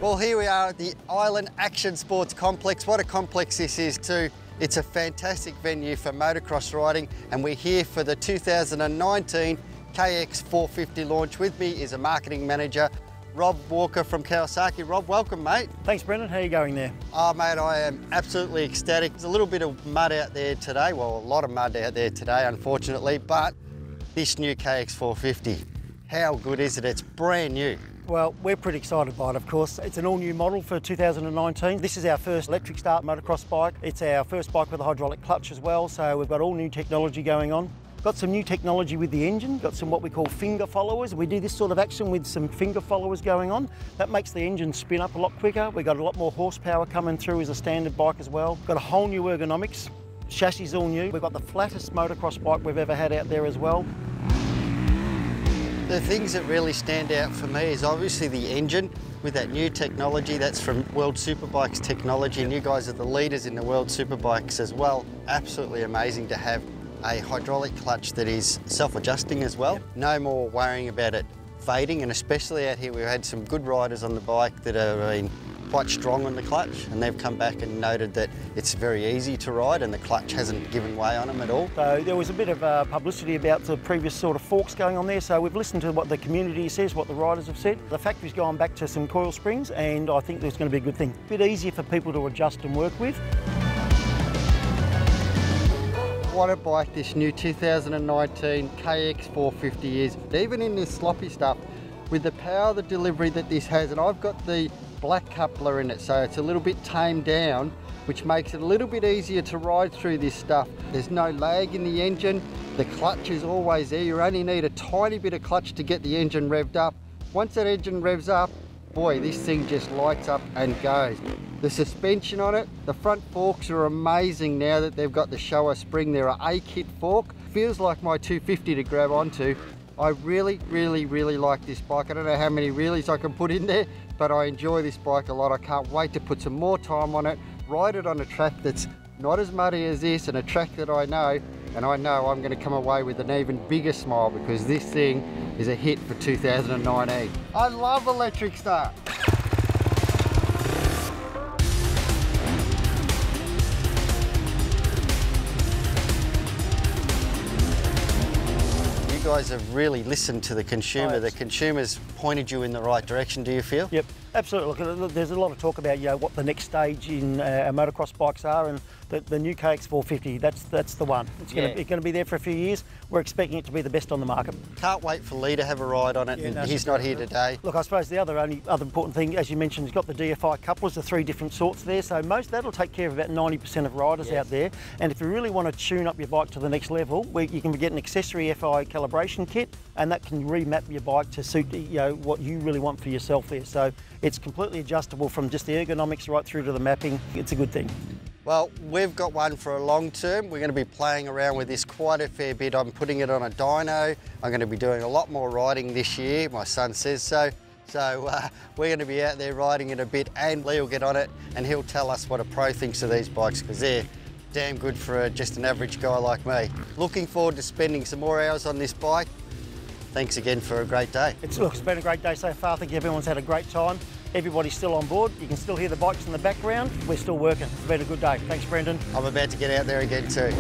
Well, here we are at the Island Action Sports Complex. What a complex this is too. It's a fantastic venue for motocross riding, and we're here for the 2019 KX450 launch. With me is a marketing manager, Rob Walker from Kawasaki. Rob, welcome, mate. Thanks, Brendan. How are you going there? Oh, mate, I am absolutely ecstatic. There's a little bit of mud out there today. Well, a lot of mud out there today, unfortunately, but this new KX450, how good is it? It's brand new. Well, we're pretty excited by it, of course. It's an all-new model for 2019. This is our first electric start motocross bike. It's our first bike with a hydraulic clutch as well, so we've got all new technology going on. Got some new technology with the engine, got some what we call finger followers. We do this sort of action with some finger followers going on. That makes the engine spin up a lot quicker. We've got a lot more horsepower coming through as a standard bike as well. Got a whole new ergonomics. Chassis is all new. We've got the flattest motocross bike we've ever had out there as well. The things that really stand out for me is obviously the engine with that new technology. That's from World Superbikes technology, and you guys are the leaders in the World Superbikes as well. Absolutely amazing to have a hydraulic clutch that is self-adjusting as well. No more worrying about it fading, and especially out here we've had some good riders on the bike that have been quite strong on the clutch, and they've come back and noted that it's very easy to ride and the clutch hasn't given way on them at all. So there was a bit of publicity about the previous sort of forks going on there, so we've listened to what the community says, what the riders have said. The factory's gone back to some coil springs, and I think there's going to be a good thing. A bit easier for people to adjust and work with. What a bike this new 2019 KX450 is. Even in this sloppy stuff, with the power, the delivery that this has, and I've got the black coupler in it, so it's a little bit tamed down, which makes it a little bit easier to ride through this stuff. There's no lag in the engine, the clutch is always there. You only need a tiny bit of clutch to get the engine revved up. Once that engine revs up, boy, this thing just lights up and goes. The suspension on it, the front forks are amazing now that they've got the Showa spring. They're an A-kit fork. Feels like my 250 to grab onto. I really like this bike. I don't know how many reelies I can put in there, but I enjoy this bike a lot. I can't wait to put some more time on it, ride it on a track that's not as muddy as this, and a track that I know, and I know I'm going to come away with an even bigger smile because this thing is a hit for 2019. I love electric start. You guys have really listened to the consumer. Oh, the consumer's pointed you in the right direction, do you feel? Yep, absolutely. Look, there's a lot of talk about what the next stage in our motocross bikes are, and the new KX450, that's the one. It's going to be there for a few years. We're expecting it to be the best on the market. Can't wait for Lee to have a ride on it, and he's not here today. Look, I suppose the other important thing, as you mentioned, you've got the DFI couplers, the 3 different sorts there, so that'll take care of about 90% of riders out there. And if you really want to tune up your bike to the next level, you can get an accessory FI calibration kit, and that can remap your bike to suit what you really want for yourself there. So it's completely adjustable from just the ergonomics right through to the mapping. It's a good thing. Well, we've got one for a long term. We're going to be playing around with this quite a fair bit. I'm putting it on a dyno. I'm going to be doing a lot more riding this year. My son says so. So we're going to be out there riding it a bit, and Lee will get on it and he'll tell us what a pro thinks of these bikes, because they're damn good for just an average guy like me. Looking forward to spending some more hours on this bike. Thanks again for a great day. It's been a great day so far. I think everyone's had a great time. Everybody's still on board. You can still hear the bikes in the background. We're still working. It's been a good day. Thanks, Brendan. I'm about to get out there again too.